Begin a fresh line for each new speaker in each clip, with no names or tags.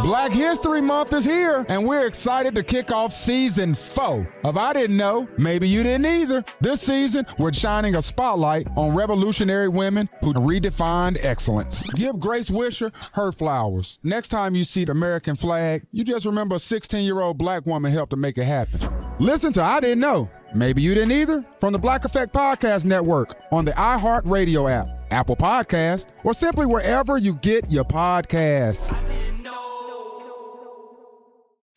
Black History Month is here, and we're excited to kick off Season 4 of I Didn't Know, Maybe You Didn't Either. This season, we're shining a spotlight on revolutionary women who redefined excellence. Give Grace Wisher her flowers. Next time you see the American flag, you just remember a 16-year-old black woman helped to make it happen. Listen to I Didn't Know, Maybe You Didn't Either from the Black Effect Podcast Network on the iHeartRadio app, Apple Podcast, or simply wherever you get your podcasts.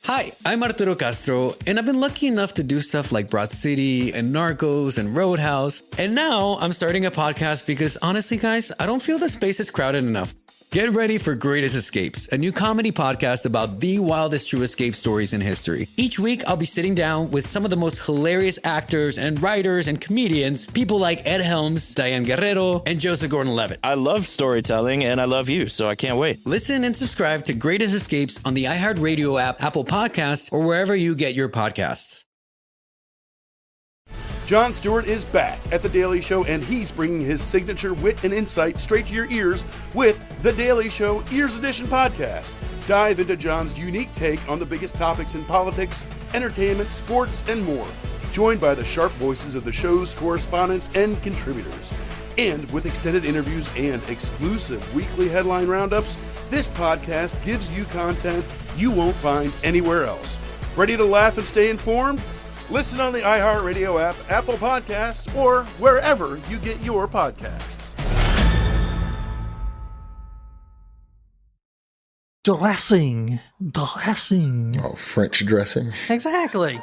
Hi, I'm Arturo Castro, and I've been lucky enough to do stuff like Broad City and Narcos and Roadhouse. And now I'm starting a podcast because honestly, guys, I don't feel the space is crowded enough. Get ready for Greatest Escapes, a new comedy podcast about the wildest true escape stories in history. Each week, I'll be sitting down with some of the most hilarious actors and writers and comedians, people like Ed Helms, Diane Guerrero, and Joseph Gordon-Levitt.
I love storytelling, and I love you, so I can't wait.
Listen and subscribe to Greatest Escapes on the iHeartRadio app, Apple Podcasts, or wherever you get your podcasts.
Jon Stewart is back at The Daily Show, and he's bringing his signature wit and insight straight to your ears with The Daily Show Ears Edition podcast. Dive into Jon's unique take on the biggest topics in politics, entertainment, sports, and more. Joined by the sharp voices of the show's correspondents and contributors. And with extended interviews and exclusive weekly headline roundups, this podcast gives you content you won't find anywhere else. Ready to laugh and stay informed? Listen on the iHeartRadio app, Apple Podcasts, or wherever you get your podcasts.
Dressing.
Oh, French dressing.
Exactly.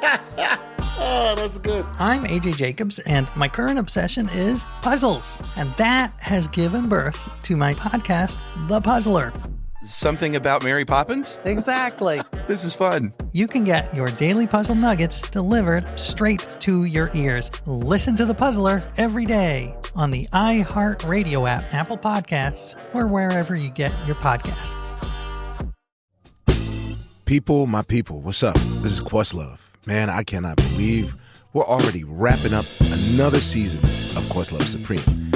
Oh, that's good.
I'm AJ Jacobs, and my current obsession is puzzles. And that has given birth to my podcast, The Puzzler.
Something about Mary Poppins?
Exactly.
This is fun.
You can get your daily puzzle nuggets delivered straight to your ears. Listen to The Puzzler every day on the iHeartRadio app, Apple Podcasts, or wherever you get your podcasts.
People, my people, what's up? This is Questlove. Man, I cannot believe we're already wrapping up another season of Questlove Supreme.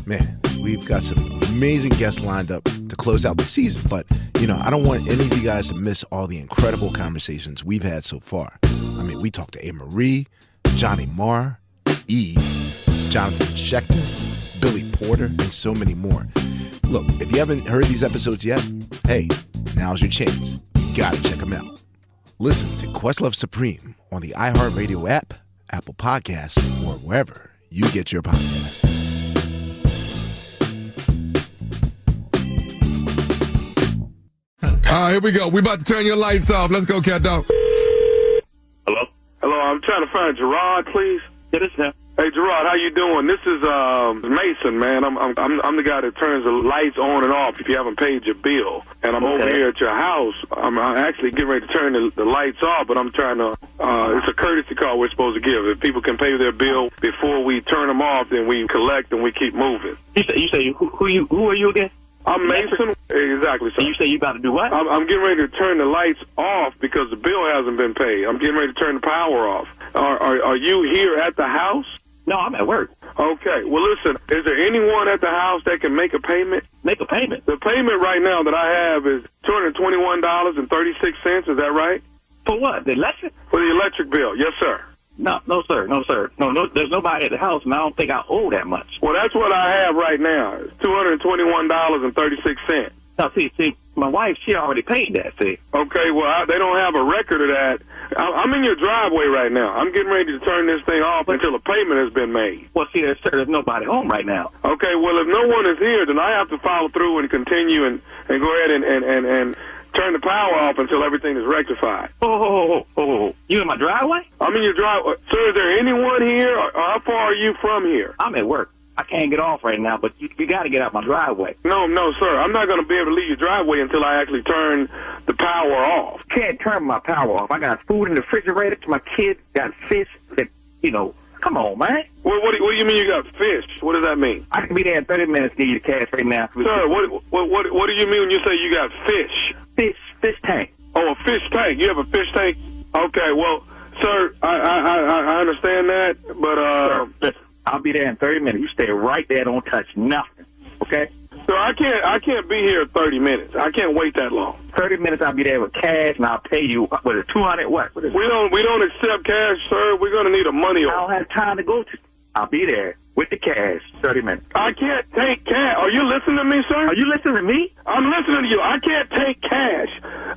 Man, we've got some amazing guests lined up to close out the season, but, I don't want any of you guys to miss all the incredible conversations we've had so far. I mean, we talked to A. Marie, Johnny Marr, Eve, Jonathan Schechter, Billy Porter, and so many more. Look, if you haven't heard these episodes yet, hey, now's your chance. You gotta check them out. Listen to Questlove Supreme on the iHeartRadio app, Apple Podcasts, or wherever you get your podcasts.
Here we go. We about to turn your lights off. Let's go, cat dog.
Hello? Hello, I'm trying to find Gerard, please.
Yeah, this is him.
Hey, Gerard, how you doing? This is Mason, man. I'm the guy that turns the lights on and off if you haven't paid your bill. And I'm over here at your house. I'm actually getting ready to turn the lights off, but I'm trying to, it's a courtesy call we're supposed to give. If people can pay their bill before we turn them off, then we collect and we keep moving.
You say who are you again?
I'm Mason. Exactly, sir.
And you say you about to do what?
I'm getting ready to turn the lights off because the bill hasn't been paid. I'm getting ready to turn the power off. Are you here at the house?
No, I'm at work.
Okay. Well, listen, is there anyone at the house that can make a payment?
Make a payment?
The payment right now that I have is $221.36. Is that right?
For what? The electric?
For the electric bill. Yes, sir.
No, sir. No, there's nobody at the house, and I don't think I owe that much.
Well, that's what I have right now. It's $221.36.
Now, see, my wife, she already paid that, see.
Okay, well, they don't have a record of that. I'm in your driveway right now. I'm getting ready to turn this thing off until a payment has been made.
Well, see, there's nobody home right now.
Okay, well, if no one is here, then I have to follow through and continue and go ahead and turn the power off until everything is rectified.
Oh. You in my driveway?
I'm in your driveway. Sir, is there anyone here? Or how far are you from here?
I'm at work. I can't get off right now, but you got to get out my driveway.
No, sir. I'm not going to be able to leave your driveway until I actually turn the power off.
Can't turn my power off. I got food in the refrigerator. My kids got fish that, come on, man.
What do you mean you got fish? What does that mean?
I can be there in 30 minutes to give you the cash right now.
Sir, what do you mean when you say you got fish?
Fish tank.
Oh, a fish tank. You have a fish tank? Okay, well, sir, I understand that, but
Sir, listen, I'll be there in 30 minutes. You stay right there. Don't touch nothing, okay?
So I can't be here 30 minutes. I can't wait that long.
30 minutes, I'll be there with cash, and I'll pay you, what is it, 200 what? What is it?
We don't accept cash, sir. We're going to need a money order.
I don't have time to go to. I'll be there with the cash, 30 minutes.
I can't take cash. Are you listening to me, sir?
Are you listening to me?
I'm listening to you. I can't take cash.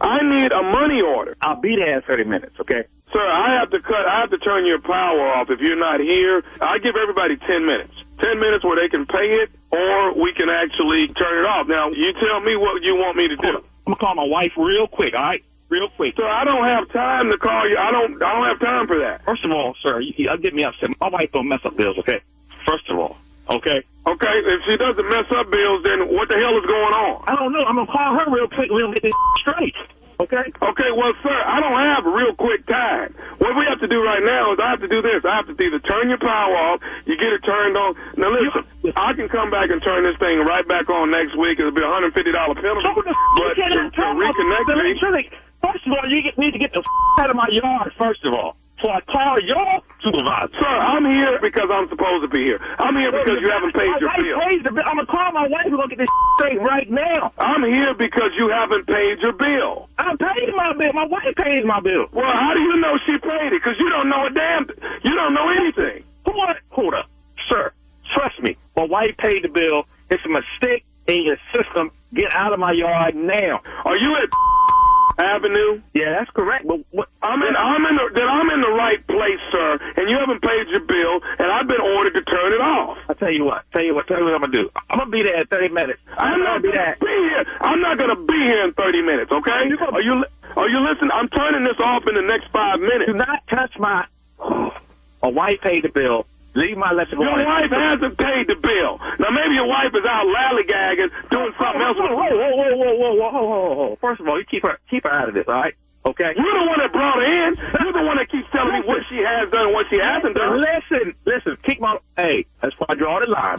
I need a money order.
I'll be there in 30 minutes, okay?
Sir, I have to turn your power off if you're not here. I give everybody 10 minutes. 10 minutes where they can pay it, or we can actually turn it off. Now, you tell me what you want me to do.
I'm gonna call my wife real quick, all right? Real quick.
Sir, I don't have time to call you. I don't have time for that.
First of all, sir, I'll get me upset. My wife don't mess up bills, okay? First of all, okay?
Okay, if she doesn't mess up bills, then what the hell is going on?
I don't know. I'm gonna call her real quick. We'll get this straight. Okay?
Okay, well, sir, I don't have real quick time. What we have to do right now is I have to do this. I have to either turn your power off, you get it turned on. Now, listen, I can come back and turn this thing right back on next week. It'll be a $150 penalty. But to reconnect me...
First of all, you need to get the out of my yard, first of all. So I call your supervisor.
Sir, I'm here because I'm supposed to be here. I'm here because you haven't paid your bill.
I'm going to call my wife. We're going to get this straight right now.
I'm here because you haven't paid your bill.
I paid my bill. My wife paid my bill.
Well, how do you know she paid it? Because you don't know you don't know anything.
Hold up. Sir, trust me. My wife paid the bill. It's a mistake in your system. Get out of my yard now.
Are you at Avenue?
Yeah, that's correct. But what?
I'm in the right place, sir, and you haven't paid your bill, and I've been ordered to turn it off.
I tell you what I'm gonna do. I'm gonna be there in 30 minutes.
I'm not gonna be here. I'm not gonna be here in 30 minutes. Okay? Are you listening? I'm turning this off in the next 5 minutes.
Do not touch my wife paid the bill. Leave my lesson.
Your wife hasn't paid the bill. Now, maybe your wife is out lollygagging, doing something else.
Whoa. First of all, you keep her out of this, all right? Okay?
You're the one that brought her in. You're the one that keeps telling me what she has done and what she hasn't done.
Listen. Hey, that's why I draw the line.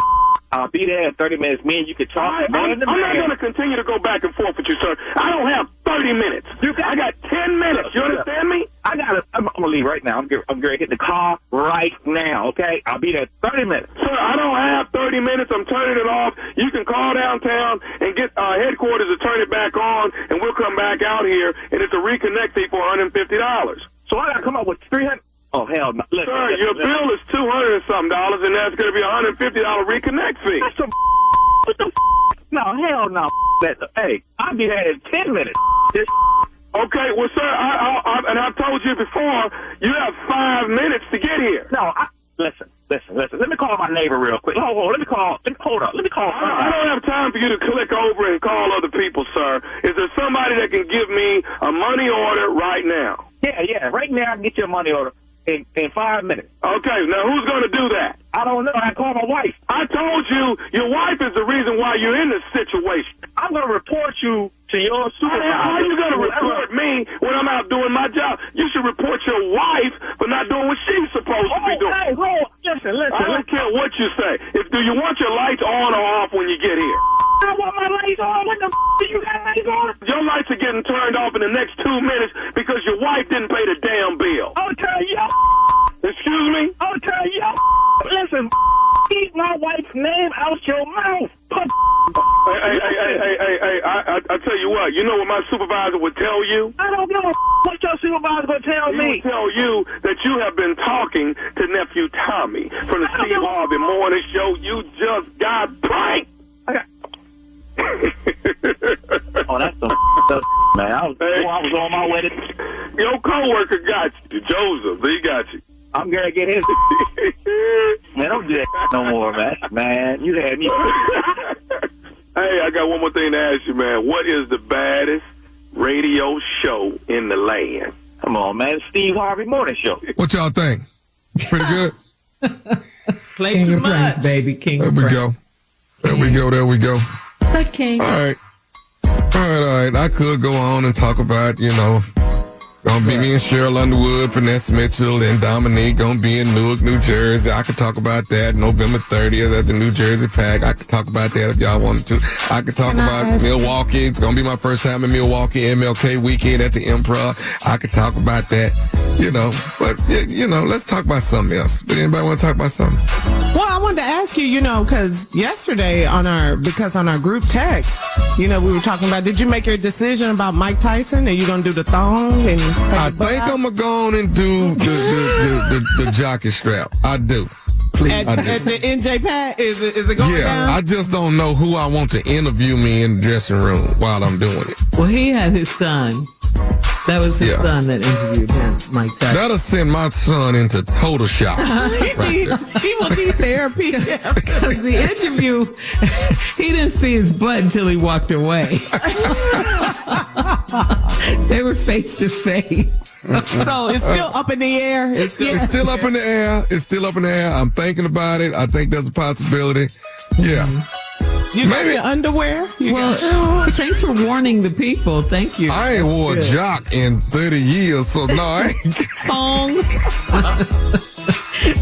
I'll be there in 30 minutes. Me and you can talk.
I'm not going to continue to go back and forth with you, sir. I don't have 30 minutes. I got 10 minutes. You understand me?
I'm going to leave right now. I'm going to get the car right now, okay? I'll be there in 30 minutes.
Sir, I don't have 30 minutes. I'm turning it off. You can call downtown and get headquarters to turn it back on, and we'll come back out here, and it's a reconnect fee for $150.
So I got to come up with $300. Oh, hell no.
Sir, your bill is $200 and something, and that's going to be a $150 reconnect fee.
That's some what the No, hell no. Hey, I'll be there in 10 minutes.
Okay, well, sir, and I've told you before, you have 5 minutes to get here.
No, listen. Let me call my neighbor real quick. Hold up. Let me call.
I don't have time for you to click over and call other people, sir. Is there somebody that can give me a money order right now?
Yeah. Right now, I can get you a money order in 5 minutes.
Okay, now who's going to do that?
I don't know. I call my wife.
I told you your wife is the reason why you're in this situation.
I'm going to report you to your supervisor.
How are you going to report me when I'm out doing my job? You should report your wife for not doing what she's supposed to be doing.
Hey, listen.
I don't care what you say. Do you want your lights on or off when you get here?
I want my lights on. What the do you got lights on?
Your lights are getting turned off in the next 2 minutes because your wife didn't pay the damn bill.
I'll tell you.
Excuse me?
I'll tell you. Listen, keep my wife's name out your mouth.
Hey, I tell you what, you know what my supervisor would tell you?
I don't know what your supervisor would tell me.
He would tell you that you have been talking to Nephew Tommy from the Steve Harvey Morning Show. You just got pranked.
Oh, that's some man. I was on my way to...
Your coworker got you, Joseph. He got you.
I'm gonna get his. Man, don't do that no more, man. Man, you had me.
Hey, I got one more thing to ask you, man. What is the baddest radio show in the land?
Come on, man. Steve Harvey Morning Show.
What y'all think? Pretty good?
Play King too much. Prince, baby. King
there
of
we
Prince.
Go. There we go.
Okay.
All right. I could go on and talk about, gonna be me and Cheryl Underwood, Vanessa Mitchell, and Dominique gonna be in Newark, New Jersey. I could talk about that November 30th at the New Jersey Pack. I could talk about that if y'all wanted to. I could talk about Milwaukee. It's gonna be my first time in Milwaukee, MLK weekend at the Improv. I could talk about that. But let's talk about something else. Did anybody want to talk about something?
Well, I wanted to ask you, because yesterday on our group text, we were talking about, did you make your decision about Mike Tyson? Are you going to do the thong?
I think I'm going to go on and do the jockey strap. I do. Please,
at the NJ Pat, is it going down?
Yeah, I just don't know who I want to interview me in the dressing room while I'm doing it.
Well, he had his son. That was his son that interviewed him, Mike Tyson.
That'll send my son into total shock.
He will need therapy.
Because the interview, he didn't see his butt until he walked away. They were face to face.
So it's still up in the air.
It's still up in the air. It's still up in the air. I'm thinking about it. I think there's a possibility. Yeah.
You got your underwear?
Thanks for warning the people. Thank you.
I ain't wore a jock in 30 years, so no, I ain't.
Thong.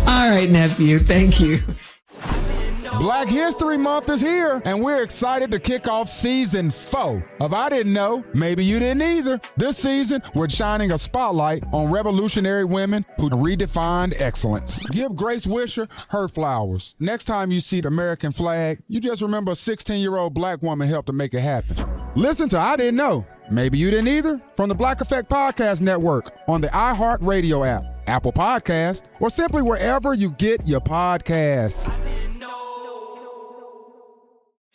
All right, nephew. Thank you.
Black History Month is here, and we're excited to kick off season 4 of I Didn't Know, Maybe You Didn't Either. This season, we're shining a spotlight on revolutionary women who redefined excellence. Give Grace Wisher her flowers. Next time you see the American flag, you just remember a 16-year-old black woman helped to make it happen. Listen to I Didn't Know, Maybe You Didn't Either from the Black Effect Podcast Network on the iHeart Radio app, Apple Podcast, or simply wherever you get your podcasts.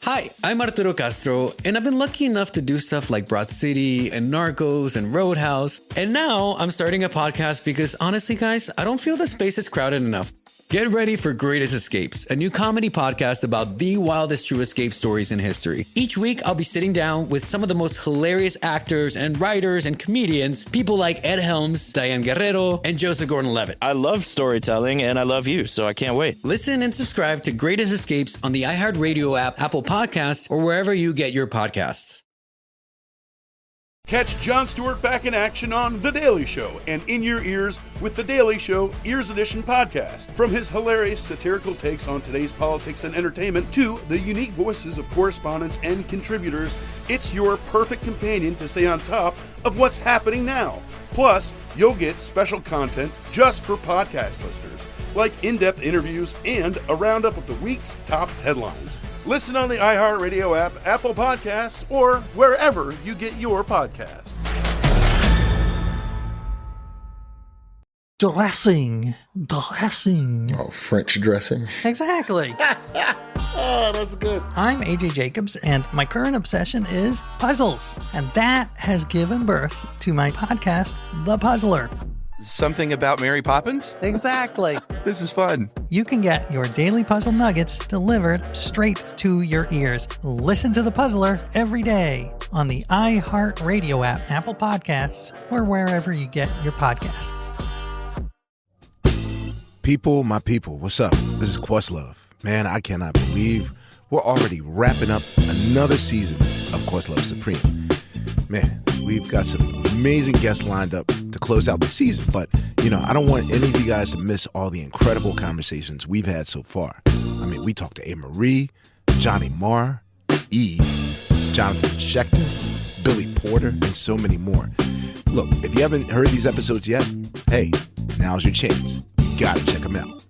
Hi, I'm Arturo Castro, and I've been lucky enough to do stuff like Broad City and Narcos and Roadhouse. And now I'm starting a podcast because honestly, guys, I don't feel the space is crowded enough. Get ready for Greatest Escapes, a new comedy podcast about the wildest true escape stories in history. Each week, I'll be sitting down with some of the most hilarious actors and writers and comedians, people like Ed Helms, Diane Guerrero, and Joseph Gordon-Levitt.
I love storytelling, and I love you, so I can't wait.
Listen and subscribe to Greatest Escapes on the iHeart Radio app, Apple Podcasts, or wherever you get your podcasts.
Catch Jon Stewart back in action on The Daily Show and in your ears with The Daily Show Ears Edition podcast. From his hilarious satirical takes on today's politics and entertainment to the unique voices of correspondents and contributors, it's your perfect companion to stay on top of what's happening now. Plus, you'll get special content just for podcast listeners, like in-depth interviews and a roundup of the week's top headlines. Listen on the iHeartRadio app, Apple Podcasts, or wherever you get your podcasts.
Dressing.
Oh, French dressing.
Exactly.
Oh, that's good.
I'm AJ Jacobs, and my current obsession is puzzles. And that has given birth to my podcast, The Puzzler.
Something about Mary Poppins?
Exactly.
This is fun.
You can get your daily puzzle nuggets delivered straight to your ears. Listen to The Puzzler every day on the iHeart Radio app, Apple Podcasts, or wherever you get your podcasts.
People, my people, what's up? This is Questlove. Man, I cannot believe we're already wrapping up another season of Questlove Supreme. Man, we've got some amazing guests lined up to close out the season, but, I don't want any of you guys to miss all the incredible conversations we've had so far. I mean, we talked to A. Marie, Johnny Marr, Eve, Jonathan Schechter, Billy Porter, and so many more. Look, if you haven't heard these episodes yet, hey, now's your chance. You gotta check them out.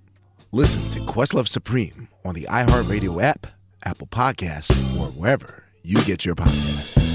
Listen to Questlove Supreme on the iHeartRadio app, Apple Podcasts, or wherever you get your podcasts.